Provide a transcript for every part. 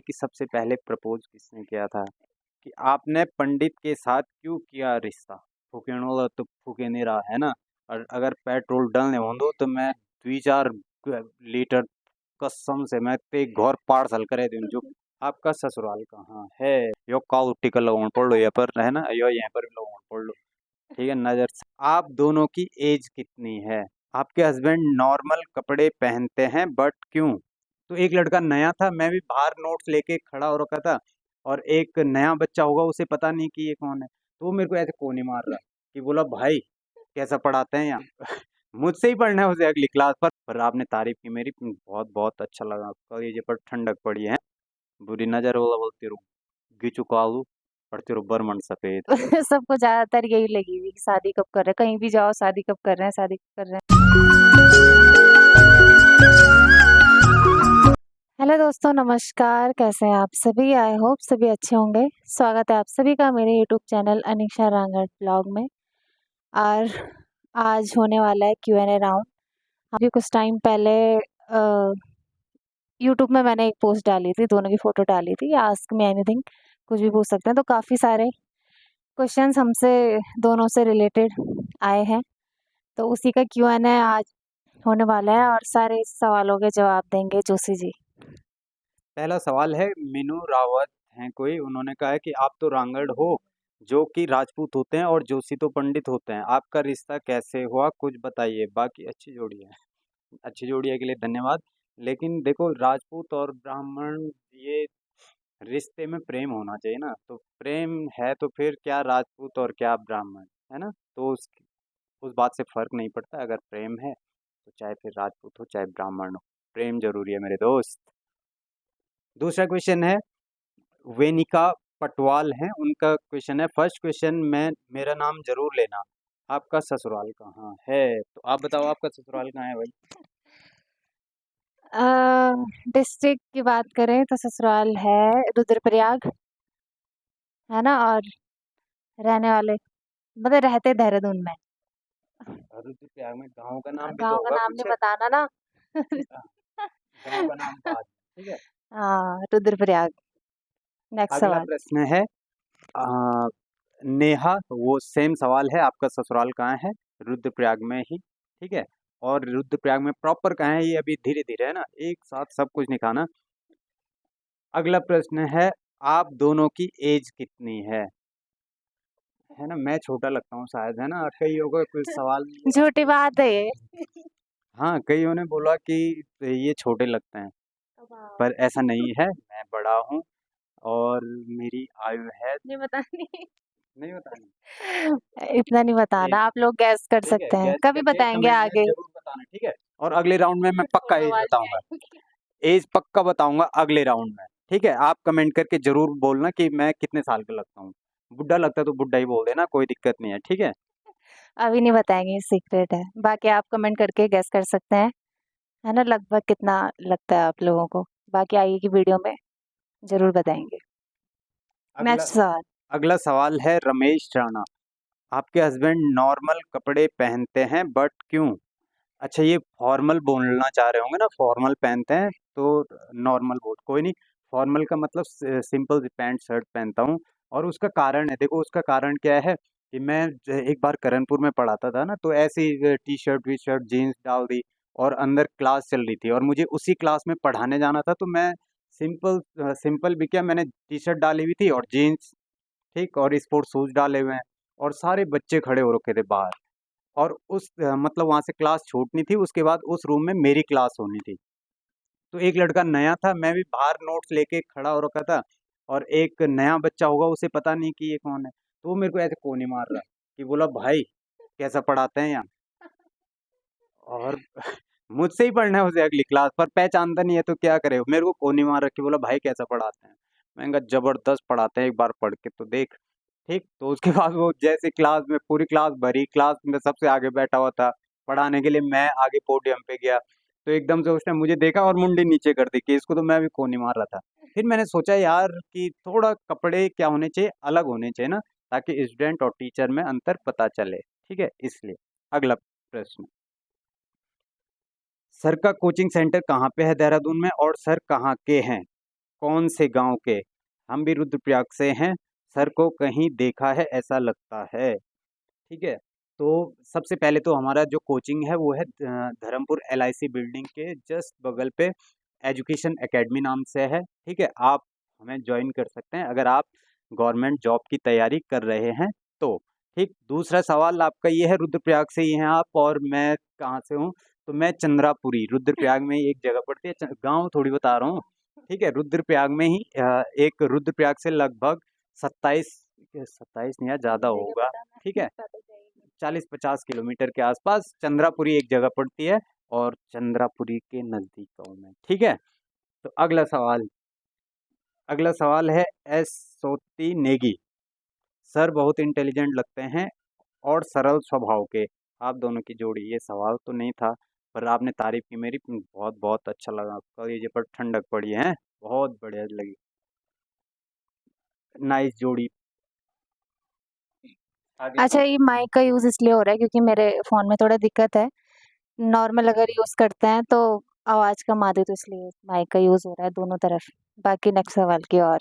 कि सबसे पहले प्रपोज किसने किया था? कि आपने पंडित के साथ क्यों किया रिश्ता? फूकेण वाला तो फूके नहीं रहा है ना। और अगर पेट्रोल डालने होंदो तो मैं 2-4 लीटर कसम से मैं ते घर पार्सल करे दूं जो। आपका ससुराल कहाँ है? यो काल टिकल लगाउन पड़ लो यहाँ पर है ना, यो यहाँ पर भी लगाउन पड़ लो। ठीक है, नजर से आप दोनों की एज कितनी है? आपके हस्बैंड नॉर्मल कपड़े पहनते हैं बट क्यों? तो एक लड़का नया था, मैं भी बाहर नोट्स लेके खड़ा हो रखा था, और एक नया बच्चा होगा उसे पता नहीं कि ये कौन है, तो वो मेरे को ऐसे कोनी मार रहा कि बोला भाई कैसा पढ़ाते हैं यहाँ। मुझसे ही पढ़ना है उसे अगली क्लास पर आपने तारीफ की मेरी, बहुत बहुत अच्छा लगा। कलेजे पर ठंडक पड़ी है। बुरी नजर वाला बोलती रहूं, गिचू कालू पढ़ती रहूं बरमन सफेद। सबको ज्यादातर यही लगी हुई कि शादी कब कर रहे हैं, कहीं भी जाओ शादी कब कर रहे हैं, शादी कब कर रहे हैं। हेलो दोस्तों, नमस्कार। कैसे हैं आप सभी? आई होप सभी अच्छे होंगे। स्वागत है आप सभी का मेरे YouTube channel Aniksha Rangad blog में। और आज होने वाला है Q&A राउंड। अभी कुछ टाइम पहले यूट्यूब में मैंने एक पोस्ट डाली थी, दोनों की फोटो डाली थी, आस्क मी एनीथिंग, कुछ भी पूछ सकते हैं। तो काफ़ी सारे क्वेश्चंस हमसे दोनों से रिलेटेड आए हैं, तो उसी का Q&A आज होने वाला है और सारे सवालों के जवाब देंगे जोशी जी। पहला सवाल है, मीनू रावत हैं कोई, उन्होंने कहा है कि आप तो रांगड़ हो जो कि राजपूत होते हैं और जोशी तो पंडित होते हैं, आपका रिश्ता कैसे हुआ कुछ बताइए। बाकी अच्छी जोड़ी है, अच्छी जोड़ी है के लिए धन्यवाद। लेकिन देखो, राजपूत और ब्राह्मण ये रिश्ते में प्रेम होना चाहिए ना, तो प्रेम है तो फिर क्या राजपूत और क्या ब्राह्मण, है ना। तो उस बात से फर्क नहीं पड़ता, अगर प्रेम है तो चाहे फिर राजपूत हो चाहे ब्राह्मण हो, प्रेम जरूरी है मेरे दोस्त। दूसरा क्वेश्चन है, वेनिका पटवाल हैं, उनका क्वेश्चन है, फर्स्ट क्वेश्चन में मेरा नाम जरूर लेना, आपका ससुराल कहाँ है? तो आप बताओ आपका ससुराल कहाँ है भाई? डिस्ट्रिक्ट की बात करें तो ससुराल है रुद्रप्रयाग, है ना। और रहने वाले मतलब रहते देहरादून में। रुद्रप्रयाग में गांव का नाम भी तो गांव का होगा नाम नहीं कुछ? बताना ना। गांव का नाम बाद में, ठीक है। हाँ, रुद्रप्रयाग। नेक्स्ट अगला सवाल। प्रश्न है, आ, नेहा, वो सेम सवाल है, आपका ससुराल कहाँ है? रुद्रप्रयाग में ही, ठीक है। और रुद्रप्रयाग में प्रॉपर कहाँ है ये अभी धीरे धीरे, है ना, एक साथ सब कुछ नहीं खाना। अगला प्रश्न है, आप दोनों की एज कितनी है ना। मैं छोटा लगता हूँ शायद, है ना, और कईयों का कुछ सवाल। झूठी बात है ये। हाँ, कईयों ने बोला कि ये छोटे लगते हैं, पर ऐसा नहीं है, मैं बड़ा हूँ और मेरी आयु है। नहीं बतानी। नहीं बतानी? इतना नहीं ठीक, बताना, आप लोग गैस कर ठीक है, सकते हैं, गैस कभी करके बताएंगे कमेंट में आगे। जरूर बताना, ठीक है। और अगले राउंड में मैं पक्का फोटो एज वाली बताऊंगा, आएगी। एज पक्का बताऊंगा अगले राउंड में, ठीक है। आप कमेंट करके जरूर बोलना कि मैं कितने साल का लगता हूँ। बुढ़ा लगता है तो बुढ़ा ही बोल देना, कोई दिक्कत नहीं है, ठीक है। अभी नहीं बताएंगे, सीक्रेट है। बाकी आप कमेंट करके गैस कर सकते हैं, है ना, लगभग कितना लगता है आप लोगों को। बाकी आगे की वीडियो में जरूर बताएंगे। अगला नेक्स्ट सवाल। अगला सवाल है, रमेश राणा, आपके हस्बैंड नॉर्मल कपड़े पहनते हैं बट क्यों? अच्छा, ये फॉर्मल बोलना चाह रहे होंगे ना, फॉर्मल पहनते हैं तो नॉर्मल बोल, कोई नहीं। फॉर्मल का मतलब सिंपल पैंट शर्ट पहनता हूँ, और उसका कारण है, देखो उसका कारण क्या है कि मैं एक बार करणपुर में पढ़ाता था ना, तो ऐसी T shirt V shirt jeans डाल दी, और अंदर क्लास चल रही थी और मुझे उसी क्लास में पढ़ाने जाना था, तो मैं सिंपल सिंपल भी क्या, मैंने टी शर्ट डाली हुई थी और जीन्स, ठीक, और स्पोर्ट्स शूज डाले हुए हैं, और सारे बच्चे खड़े हो रखे थे बाहर, और मतलब वहाँ से क्लास छूटनी थी, उसके बाद उस रूम में मेरी क्लास होनी थी। तो एक लड़का नया था, मैं भी बाहर नोट्स लेके खड़ा हो रखा था, और एक नया बच्चा होगा उसे पता नहीं कि ये कौन है, तो वो मेरे को ऐसे कोनी मार रहा कि बोला भाई कैसा पढ़ाते हैं यहाँ। और मुझसे ही पढ़ना है उसे अगली क्लास पर, पहचानता नहीं है तो क्या करे, मेरे को कोनी मार रखी, बोला भाई कैसा पढ़ाते हैं। मैंने कहा जबरदस्त पढ़ाते हैं, एक बार पढ़ के तो देख। ठीक, तो उसके बाद वो जैसे क्लास में, पूरी क्लास भरी, क्लास में सबसे आगे बैठा हुआ था पढ़ाने के लिए, मैं आगे पोडियम पे गया, तो एकदम से उसने मुझे देखा और मुंडी नीचे कर दी कि इसको तो मैं भी कोनी मार रहा था। फिर मैंने सोचा यार कि थोड़ा कपड़े क्या होने चाहिए, अलग होने चाहिए ना, ताकि स्टूडेंट और टीचर में अंतर पता चले, ठीक है, इसलिए। अगला प्रश्न, सर का कोचिंग सेंटर कहाँ पे है देहरादून में, और सर कहाँ के हैं? कौन से गांव के? हम भी रुद्रप्रयाग से हैं, सर को कहीं देखा है ऐसा लगता है। ठीक है, तो सबसे पहले तो हमारा जो कोचिंग है वो है धर्मपुर LIC बिल्डिंग के जस्ट बगल पे एजुकेशन एकेडमी नाम से है। ठीक है, आप हमें ज्वाइन कर सकते हैं अगर आप गवर्नमेंट जॉब की तैयारी कर रहे हैं तो। ठीक, दूसरा सवाल आपका ये है, रुद्रप्रयाग से ही हैं आप और मैं कहाँ से हूँ? तो मैं चंद्रापुरी, रुद्रप्रयाग में ही एक जगह पड़ती है, गांव थोड़ी बता रहा हूँ। ठीक है, रुद्रप्रयाग में ही एक रुद्रप्रयाग से लगभग 27 27 नहीं यार, ज़्यादा होगा। ठीक है, 40-50 किलोमीटर के आसपास चंद्रापुरी एक जगह पड़ती है और चंद्रापुरी के नज़दीक गाँव में। ठीक है, तो अगला सवाल है एस सोती नेगी, सर बहुत इंटेलिजेंट लगते हैं और सरल स्वभाव के, आप दोनों की जोड़ी। ये सवाल तो नहीं था पर आपने तारीफ की मेरी, बहुत बहुत अच्छा लगा, कलेजे पर ठंडक पड़ी है, बहुत बढ़िया लगी, नाइस जोड़ी। आगे अच्छा, ये माइक का यूज़ इसलिए हो रहा है क्योंकि मेरे फ़ोन में थोड़ा दिक्कत है। नॉर्मल अगर यूज़ करते हैं तो आवाज़ कम आती है, तो इसलिए माइक का यूज़ हो रहा है दोनों तरफ। बाकी नेक्स्ट सवाल की ओर।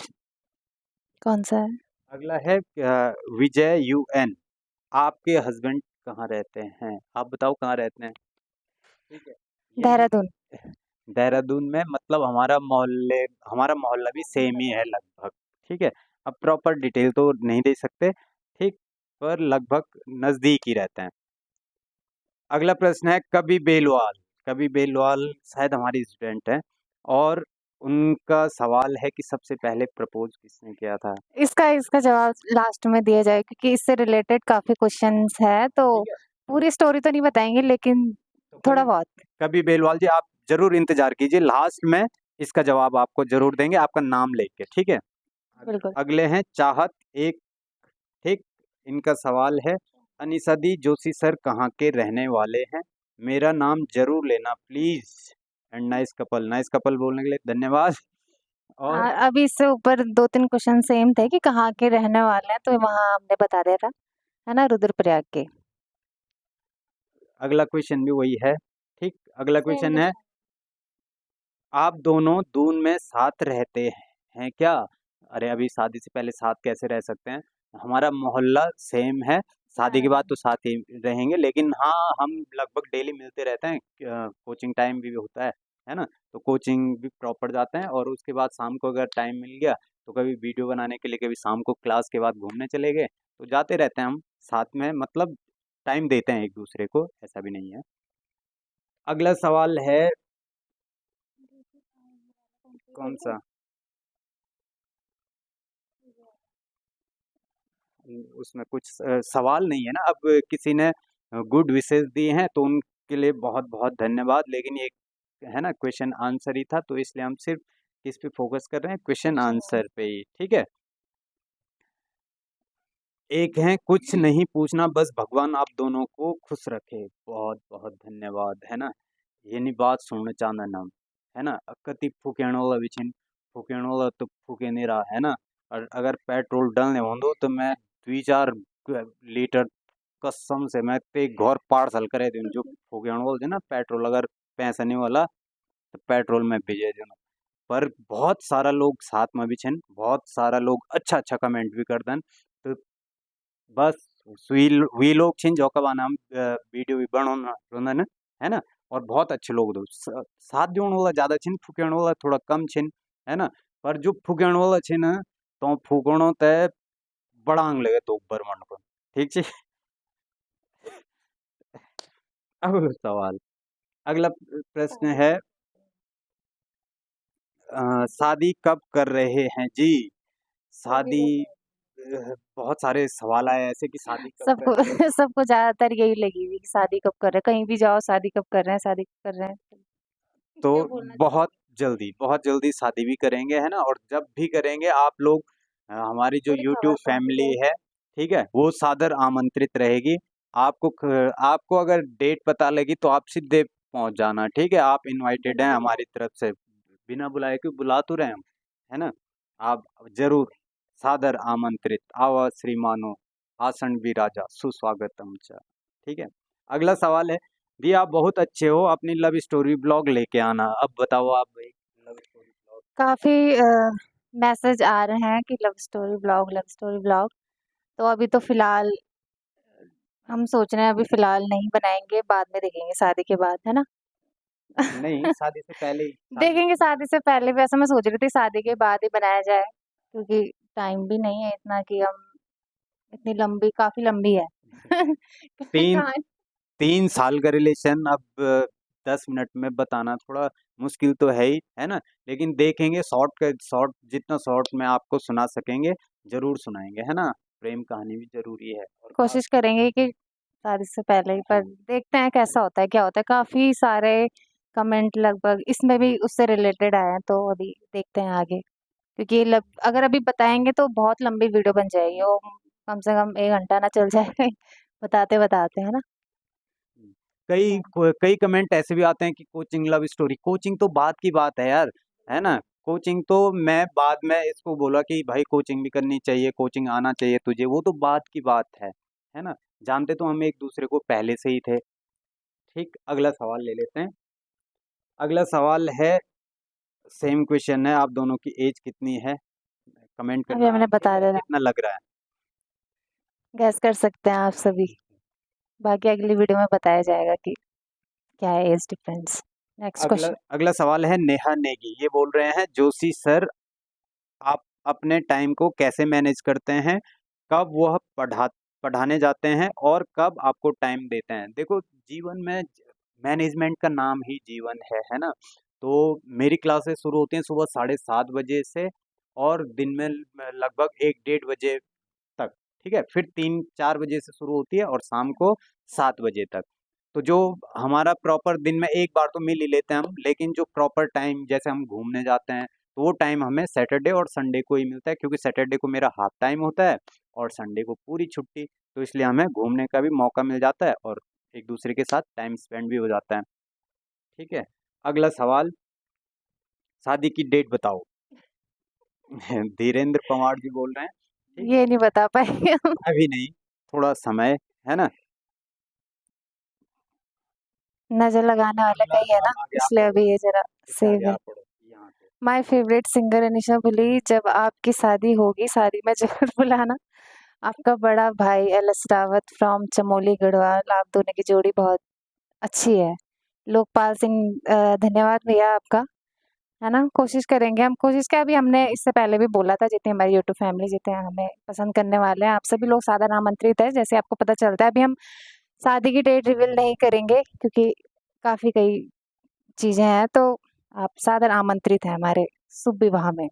कौन-सा है? अगला है विजय UN, आपके हस्बैंड कहाँ रहते हैं? आप बताओ कहाँ रहते हैं? ठीक है, यही देहरादून। देहरादून में, मतलब हमारा मोहल्ला भी सेम ही है लगभग। ठीक है, अब प्रॉपर डिटेल तो नहीं दे सकते, ठीक, पर लगभग नज़दीक ही रहते हैं। अगला प्रश्न है कवि बेलवाल शायद हमारी स्टूडेंट है और उनका सवाल है कि सबसे पहले प्रपोज किसने किया था? इसका जवाब लास्ट में दिया जाए क्योंकि इससे रिलेटेड काफ़ी क्वेश्चंस है, तो ठीक है, पूरी स्टोरी तो नहीं बताएँगे लेकिन तो थोड़ा बहुत। कवि बेलवाल जी आप जरूर इंतजार कीजिए, लास्ट में इसका जवाब आपको जरूर देंगे आपका नाम लेके। ठीक है, बिल्कुल। अगले हैं चाहत एक। ठीक, इनका सवाल है अनिसदी जोशी सर कहाँ के रहने वाले हैं? मेरा नाम जरूर लेना प्लीज। एंड नाइस कपल बोलने के लिए धन्यवाद। और अभी इससे ऊपर 2-3 क्वेश्चन सेम थे कि कहाँ के रहने वाले हैं, तो वहाँ हमने बता दिया था, है ना? रुद्रप्रयाग के। अगला क्वेश्चन भी वही है। ठीक, अगला सेम क्वेश्चन है क्वेश्चन। आप दोनों दून में साथ रहते हैं क्या? अरे अभी शादी से पहले साथ कैसे रह सकते हैं? हमारा मोहल्ला सेम है, शादी के बाद तो साथ ही रहेंगे, लेकिन हाँ हम लगभग डेली मिलते रहते हैं, कोचिंग टाइम भी होता है ना, तो कोचिंग भी प्रॉपर जाते हैं और उसके बाद शाम को अगर टाइम मिल गया तो कभी वीडियो बनाने के लिए, कभी शाम को क्लास के बाद घूमने चले गए, तो जाते रहते हैं हम साथ में, मतलब टाइम देते हैं एक दूसरे को, ऐसा भी नहीं है। अगला सवाल है कौन सा? उसमें कुछ सवाल नहीं है ना, अब किसी ने गुड विशेस दिए हैं तो उनके लिए बहुत बहुत धन्यवाद, लेकिन ये है ना क्वेश्चन आंसर ही था, तो इसलिए हम सिर्फ किस पे फोकस कर रहे हैं, क्वेश्चन आंसर पे ही। ठीक है, एक है कुछ नहीं पूछना बस भगवान आप दोनों को खुश रखे, बहुत बहुत धन्यवाद, है ना। ये नहीं बात सुनना चाहना नाम, है ना, कति फूकेण वाला विचिन फूकेण वाला तो फूके नहीं रहा, है ना। और अगर पेट्रोल डालने होंदो तो मैं 2-4 लीटर कसम से मैं ते घर पार्सल करे दूं, जो फूकेण वाला है ना पेट्रोल, अगर पैसा नहीं वाला तो पेट्रोल में भेजे दूं। पर बहुत सारा लोग साथ में भी छन, बहुत सारा लोग अच्छा अच्छा कमेंट भी कर दन, तो बस वी लोग छिन जो का नाम वीडियो भी बनाना रोंदन, है ना। और बहुत अच्छे लोग दो साथ देने वाला ज्यादा छिन, फुकेण वाला थोड़ा कम छिन, है ना। पर जो फुकेण वाला छिन तो फुकणो ते बड़ांग लगे तो ब्रह्मांड को। ठीक छे। अब सवाल, अगला प्रश्न है शादी कब कर रहे हैं जी? शादी बहुत सारे सवाल आए ऐसे कि शादी कब कर सबको रहे हैं। सबको ज़्यादातर यही लगी हुई कि शादी कब कर रहे हैं, कहीं भी जाओ शादी कब कर रहे हैं, शादी कब कर रहे हैं। तो क्या बोलना बहुत जल्दी शादी भी करेंगे, है ना। और जब भी करेंगे आप लोग हमारी जो पूरी खबर YouTube फैमिली पहुंच है, ठीक है, वो सादर आमंत्रित रहेगी। आपको अगर डेट पता लगी तो आप सीधे पहुंच जाना, ठीक है, आप इनवाइटेड हैं हमारी तरफ से, बिना बुलाए क्यों, बुला तो रहे हम, है ना। आप जरूर सादर आमंत्रित, आवा श्रीमानो आसन भी राजा सुस्वागतम च। ठीक है, अगला सवाल है दी आप बहुत अच्छे हो, अपनी लव स्टोरी ब्लॉग लेके आना। अब बताओ आप भाई, लव स्टोरी ब्लॉग काफ़ी मैसेज आ रहे हैं कि लव स्टोरी ब्लॉग। तो अभी तो फ़िलहाल हम सोच रहे हैं अभी फ़िलहाल नहीं बनाएँगे, बाद में देखेंगे शादी के बाद, है ना? नहीं, शादी से पहले ही, शादी देखेंगे शादी से पहले भी, ऐसा मैं सोच रही थी शादी के बाद ही बनाया जाए, क्योंकि टाइम भी नहीं है इतना कि हम इतनी लंबी काफ़ी लंबी है। तीन कहाँ 3 साल का रिलेशन अब 10 मिनट में बताना थोड़ा मुश्किल तो है ना? लेकिन देखेंगे शॉर्ट जितना शॉर्ट में आपको सुना सकेंगे, ज़रूर सुनाएँगे, है ना? प्रेम कहानी भी ज़रूरी है और कोशिश करेंगे कि शादी से पहले ही, पर हाँ, देखते हैं कैसा होता है, क्या होता है। काफ़ी सारे कमेंट लगभग इसमें भी उससे रिलेटेड आए हैं, तो अभी देखते हैं आगे। क्योंकि ये अगर अभी बताएँगे तो बहुत लंबी वीडियो बन जाएगी, वो कम से कम 1 घंटा ना चल जाए बताते-बताते, है ना? हुँ। कई कमेंट ऐसे भी आते हैं कि कोचिंग लव स्टोरी, कोचिंग तो बाद की बात है यार, है ना? कोचिंग तो मैं बाद में इसको बोला कि भाई कोचिंग भी करनी चाहिए, कोचिंग आना चाहिए तुझे, वो तो बाद की बात है ना? जानते तो हम एक-दूसरे को पहले से ही थे। ठीक, अगला सवाल ले लेते हैं। अगला सवाल है, सेम क्वेश्चन है, आप दोनों की एज कितनी है? कमेंट अभी करना हमने बता दिया, कितना लग रहा है? गैस कर सकते हैं आप सभी। बाकी अगली वीडियो में बताया जाएगा कि क्या है एज डिफरेंस। नेक्स्ट अगला क्वेश्चन। अगला सवाल है नेहा नेगी, ये बोल रहे हैं जोशी सर, आप अपने टाइम को कैसे मैनेज करते हैं? कब वह पढ़ाने जाते हैं और कब आपको टाइम देते हैं? देखो, जीवन में मैनेजमेंट का नाम ही जीवन है ना? तो मेरी क्लासेस शुरू होती हैं सुबह 7:30 बजे से और दिन में लगभग 1 डेढ़ बजे तक, ठीक है? फिर 3-4 बजे से शुरू होती है और शाम को 7 बजे तक। तो जो हमारा प्रॉपर दिन में एक बार तो मिल ही लेते हैं हम, लेकिन जो प्रॉपर टाइम जैसे हम घूमने जाते हैं, तो वो टाइम हमें सैटरडे और संडे को ही मिलता है, क्योंकि सैटरडे को मेरा हाफ टाइम होता है और संडे को पूरी छुट्टी। तो इसलिए हमें घूमने का भी मौका मिल जाता है और एक-दूसरे के साथ टाइम स्पेंड भी हो जाता है, ठीक है? अगला सवाल, शादी की डेट बताओ। धीरेन्द्र पंवार जी बोल रहे हैं, ठीक? ये नहीं बता पाएंगे हम। अभी नहीं, थोड़ा समय है ना? नजर लगाने वाले का अगला ही है ना, अब आगे आप इसलिए पढ़ो, अभी ये जरा इससे आगे सेव है। आप पढ़ो, यहाँ से। माय फेवरेट सिंगर अनिशा बुली, जब आपकी शादी होगी शादी में जरूर बुलाना। आपका बड़ा भाई एलएस रावत फ्रॉम चमोली गढ़वाल, आप दोनों की जोड़ी बहुत अच्छी है। लोकपाल सिंह, धन्यवाद भैया आपका, है ना? कोशिश करेंगे, हम कोशिश क्या, अभी हमने इससे पहले भी बोला था, जितनी हमारी यूट्यूब फैमिली जितने हमें पसंद करने वाले हैं, आप सभी लोग सादर आमंत्रित है। जैसे आपको पता चलता है, अभी हम शादी की डेट रिवील नहीं करेंगे क्योंकि काफ़ी कई चीज़ें हैं, तो आप सादर आमंत्रित हैं हमारे शुभ विवाह में।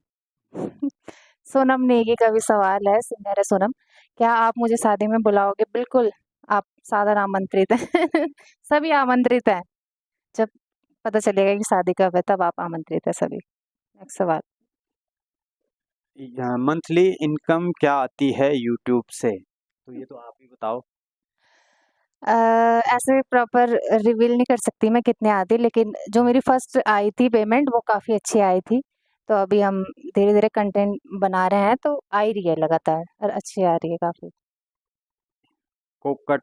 सोनम नेगी का भी सवाल है, सिंगर है सोनम, क्या आप मुझे शादी में बुलाओगे? बिल्कुल, आप सादर आमंत्रित हैं। सभी आमंत्रित हैं। जब पता चलेगा कि शादी कब है, तब आप आमंत्रित हैं सभी। नेक्स्ट सवाल। मंथली इनकम क्या आती है यूट्यूब से? तो ये तो आप ही बताओ। ऐसे प्रॉपर रिवील नहीं कर सकती मैं कितने आती, लेकिन जो मेरी फर्स्ट आई थी पेमेंट वो काफ़ी अच्छी आई थी। तो अभी हम धीरे-धीरे कंटेंट बना रहे हैं, तो आ ही रही है लगातार और अच्छी आ रही है काफ़ी। कोकट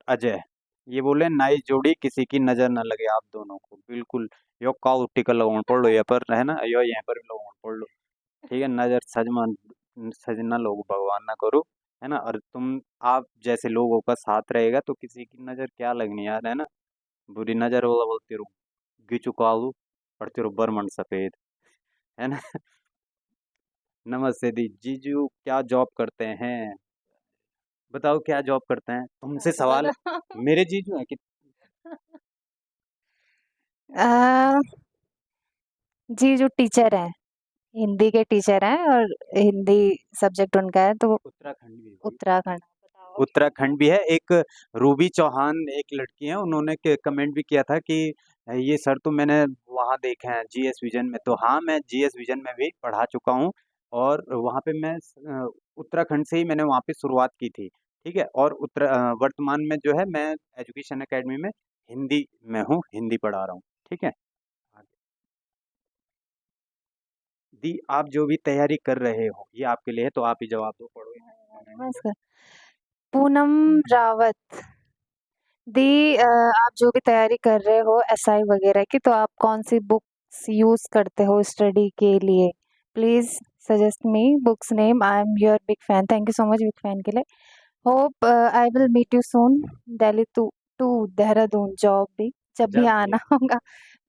अजय, ये बोले नाइस जोड़ी, किसी की नजर न लगे आप दोनों को। बिल्कुल, यो काउ टिका लगाउण पड़ लो, यहाँ पर है ना, यो यहाँ पर भी लगाउण पड़ लो, ठीक है? नजर सजना लोग भगवान ना करो, है ना? और आप जैसे लोगों का साथ रहेगा तो किसी की नजर क्या लगनी यार, है ना? बुरी नजर वाला बोलते रहो, गिचु कालू और तेरो बरमन सफेद, है ना? नमस्ते दी जीजू, क्या जॉब करते हैं? बताओ क्या जॉब करते हैं? तुमसे सवाल, मेरे जीजू हैं कि? अ, जी जो टीचर हैं, हिंदी के टीचर हैं और हिंदी सब्जेक्ट उनका है, तो वो उत्तराखंड भी है भाई। उत्तराखंड। बताओ। उत्तराखंड भी है। एक रूबी चौहान एक लड़की है, उन्होंने कमेंट भी किया था कि ये सर तो मैंने वहाँ देखे हैं जीएस विजन में। तो हाँ, मैं जीएस विजन में भी पढ़ा चुका हूँ और वहाँ पे मैं उत्तराखंड से ही मैंने वहाँ पे शुरुआत की थी, ठीक है? और वर्तमान में जो है मैं एजुकेशन एकेडमी में हिंदी में हूँ, हिंदी पढ़ा रहा हूँ, ठीक है? दी, आप जो भी तैयारी कर रहे हो ये आपके लिए है, तो आप ही जवाब दो, पढ़ो यहाँ कमेंट पे। बस। पूनम रावत, दी, आप जो भी तैयारी कर रहे हो एसआई वगैरह की, तो आप कौन सी बुक बुक्स यूज़ करते हो स्टडी के लिए? Please suggest me books name. I am your big fan. Thank you so much big fan के लिए। Hope I will meet you soon. Delhi to Dehradun job भी जब भी जब आना भी होगा।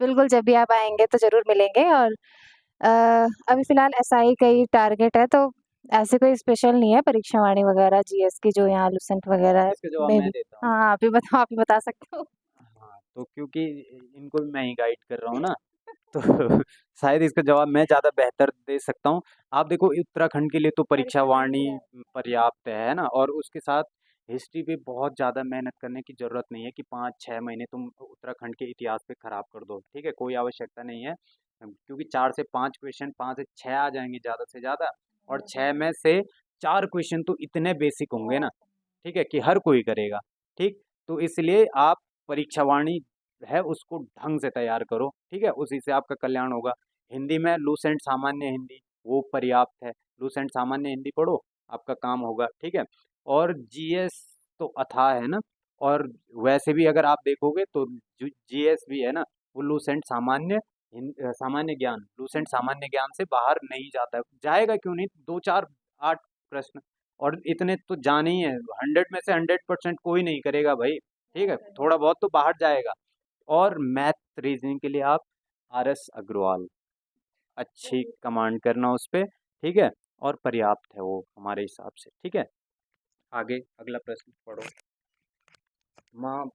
बिल्कुल, जब भी आप आएँगे तो ज़रूर मिलेंगे। और अभी फ़िलहाल एसआई का ही टारगेट है, तो ऐसे कोई स्पेशल नहीं है परीक्षा वाणी वगैरह जीएस की जो यहाँ लुसेंट वगैरह इसका जवाब में मैं भी। देता हूँ। हाँ, आप ही बताओ, आप ही बता सकते हो। हाँ, तो क्योंकि इनको भी मैं ही गाइड कर रहा हूँ ना, तो शायद इसका जवाब मैं ज़्यादा बेहतर दे सकता हूँ। आप देखो उत्तराखंड के लिए तो परीक्षा परीक्षा वाणी वाणी है। पर्याप्त है ना, और उसके साथ हिस्ट्री पे बहुत ज़्यादा मेहनत करने की ज़रूरत नहीं है कि 5-6 महीने तुम उत्तराखंड के इतिहास पे खराब कर दो, ठीक है, कोई आवश्यकता नहीं है। क्योंकि 4 से 5 क्वेश्चन, 5 से 6 आ जाएंगे ज़्यादा से ज़्यादा, और 6 में से 4 क्वेश्चन तो इतने बेसिक होंगे ना, ठीक है, कि हर कोई करेगा। ठीक, तो इसलिए आप परीक्षा वाणी है उसको ढंग से तैयार करो, ठीक है, उसी से आपका कल्याण होगा। हिंदी में लूसेंट सामान्य हिंदी वो पर्याप्त है, लूसेंट सामान्य हिंदी पढ़ो, आपका काम होगा, ठीक है। और जीएस तो अथाह है ना, और वैसे भी अगर आप देखोगे तो जो जीएस भी है ना, वो लूसेंट सामान्य सामान्य ज्ञान, लूसेंट सामान्य ज्ञान से बाहर नहीं जाता है, जाएगा क्यों नहीं, 2-4 8 प्रश्न, और इतने तो जाने ही है, 100 में से 100% कोई नहीं करेगा भाई, ठीक है, थोड़ा बहुत तो बाहर जाएगा। और मैथ रीजनिंग के लिए आप आरएस अग्रवाल, अच्छी कमांड करना उस पे, ठीक है, और पर्याप्त है वो हमारे हिसाब से, ठीक है। आगे अगला प्रश्न पढ़ो। माँ।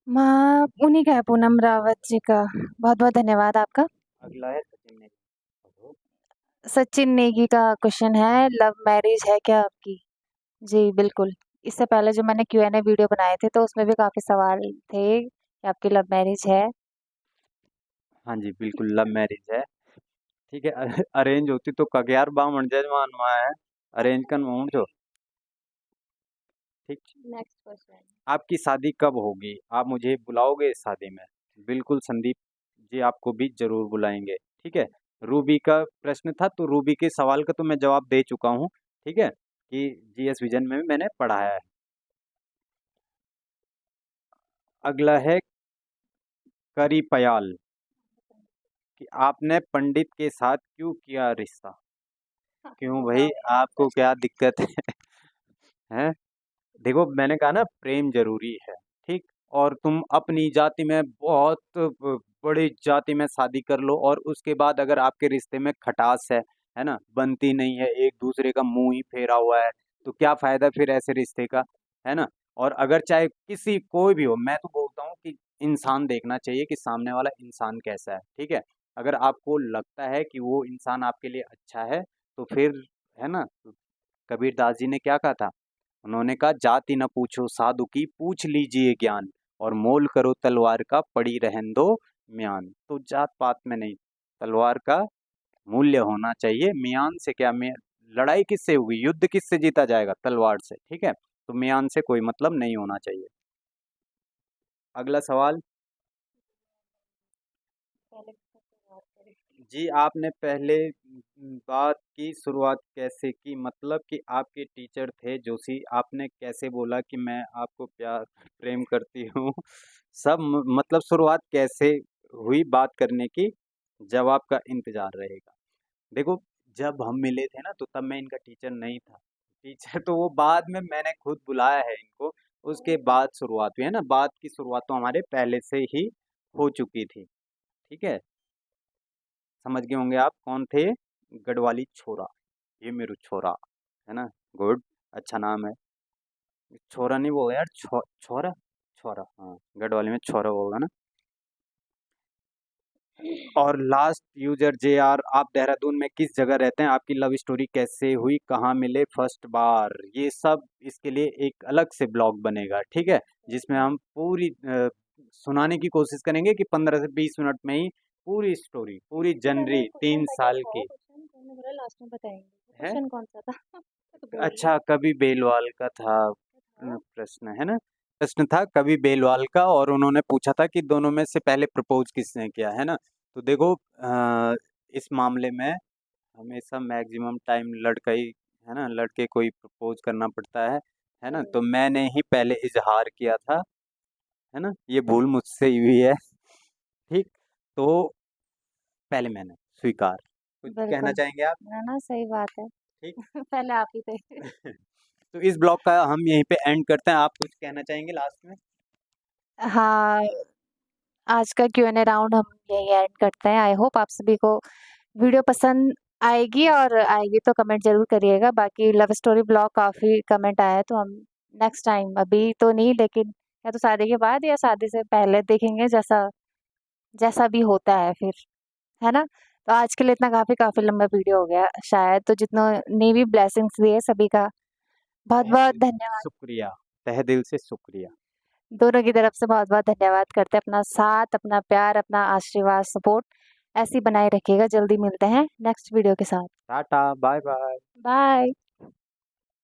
माँ उन्हीं का है, पूनम रावत जी का। बहुत बहुत धन्यवाद आपका। अगला है सचिन ने, पढ़ो। सचिन नेगी का क्वेश्चन है, लव मैरिज है क्या आपकी? जी बिल्कुल। इससे पहले जो मैंने क्यूएनए वीडियो बनाए थे तो उसमें भी काफ़ी सवाल थे कि आपकी लव मैरिज है। हाँ जी बिल्कुल लव मैरिज है, ठीक है। अरेंज होती तो कग्यार बामण जजमान माँ है, अरेंज कर मूड जो, ठीक। Next question. आपकी शादी कब होगी, आप मुझे बुलाओगे इस शादी में? बिल्कुल संदीप जी आपको भी जरूर बुलाएंगे, ठीक है। रूबी का प्रश्न था, तो रूबी के सवाल का तो मैं जवाब दे चुका हूँ, ठीक है, कि जीएस विजन में भी मैंने पढ़ाया है। अगला है करी पयाल, कि आपने पंडित के साथ क्यों किया रिश्ता? क्यों भाई, आपको क्या दिक्कत है? हैं? देखो मैंने कहा ना प्रेम जरूरी है, ठीक, और तुम अपनी जाति में बहुत बड़ी जाति में शादी कर लो, और उसके बाद अगर आपके रिश्ते में खटास है ना, बनती नहीं है, एक दूसरे का मुंह ही फेरा हुआ है, तो क्या फायदा फिर ऐसे रिश्ते का, है ना। और अगर चाहे किसी कोई भी हो, मैं तो बोलता हूँ कि इंसान देखना चाहिए कि सामने वाला इंसान कैसा है, ठीक है। अगर आपको लगता है कि वो इंसान आपके लिए अच्छा है, तो फिर, है ना, कबीरदास जी ने क्या कहा था, उन्होंने कहा जाति न पूछो साधु की पूछ लीजिए ज्ञान, और मोल करो तलवार का पड़ी रहन दो म्यान। तो जात पात में नहीं, तलवार का मूल्य होना चाहिए, म्यान से क्या, लड़ाई किससे होगी, युद्ध किससे जीता जाएगा, तलवार से, ठीक है, तो म्यान से कोई मतलब नहीं होना चाहिए। अगला सवाल। जी आपने पहले बात की शुरुआत कैसे की, मतलब कि आपके टीचर थे जोशी, आपने कैसे बोला कि मैं आपको प्यार प्रेम करती हूँ? सब मतलब शुरुआत कैसे हुई बात करने की, जवाब का इंतजार रहेगा। देखो जब हम मिले थे ना, तो तब मैं इनका टीचर नहीं था, टीचर तो वो बाद में मैंने खुद बुलाया है इनको, उसके बाद शुरुआत हुई है ना, बात की शुरुआत तो हमारे पहले से ही हो चुकी थी, ठीक है। समझ गए होंगे आप कौन थे, गढ़वाली छोरा, ये मेरू छोरा, है ना, गुड, अच्छा नाम है। छोरा नहीं बोला यार, छोरा, छोरा, हाँ, गढ़वाली में छोरा बोलना ना। और लास्ट यूजर जे आर, आप देहरादून में किस जगह रहते हैं, आपकी लव स्टोरी कैसे हुई, कहाँ मिले फर्स्ट बार, ये सब इसके लिए एक अलग से ब्लॉग बनेगा, ठीक है, जिसमें हम पूरी सुनाने की कोशिश करेंगे कि 15 से 20 मिनट में ही पूरी स्टोरी, पूरी जनरी 3 साल की लास्ट में बताएंगे है। क्वेश्चन कौन सा था। तो बोल रही अच्छा कवि बेलवाल का था था। प्रश्न, है ना, प्रश्न था कवि बेलवाल का, और उन्होंने पूछा था कि दोनों में से पहले प्रपोज किसने किया, है ना। तो देखो इस मामले में हमेशा मैक्सिमम टाइम लड़का ही, है ना, लड़के को ही प्रपोज करना पड़ता है ना, तो मैंने ही पहले इजहार किया था, है ना, ये भूल मुझसे ही हुई है, ठीक। तो पहले मैंने स्वीकार। कुछ कहना बिल्कुल। चाहेंगे आप? ना सही बात है। ठीक। पहले आप ही थे। तो इस ब्लॉग का हम यहीं पे एंड करते हैं। आप कुछ कहना चाहेंगे लास्ट में? हाँ, आज का Q&A राउंड हम यही एंड करते हैं। आई होप आप सभी को वीडियो पसंद आएगी, और आएगी तो कमेंट ज़रूर करिएगा। बाकी लव स्टोरी ब्लॉग काफ़ी कमेंट आया है, तो हम नेक्स्ट टाइम, अभी तो नहीं, लेकिन या तो शादी के बाद या शादी से पहले देखेंगे, जैसा जैसा भी होता है फिर, है ना? तो आज के लिए इतना काफ़ी लंबा वीडियो हो गया शायद, तो जितनों ने भी ब्लेसिंग्स दिए सभी का तहे बहुत-बहुत दिल से धन्यवाद। शुक्रिया, तहे दिल से शुक्रिया। दोनों की तरफ से बहुत-बहुत धन्यवाद करते हैं। अपना साथ, अपना प्यार, अपना आशीर्वाद, सपोर्ट ऐसे ही बनाए रखिएगा। जल्दी मिलते हैं नेक्स्ट वीडियो के साथ। Tata, bye bye. बाय।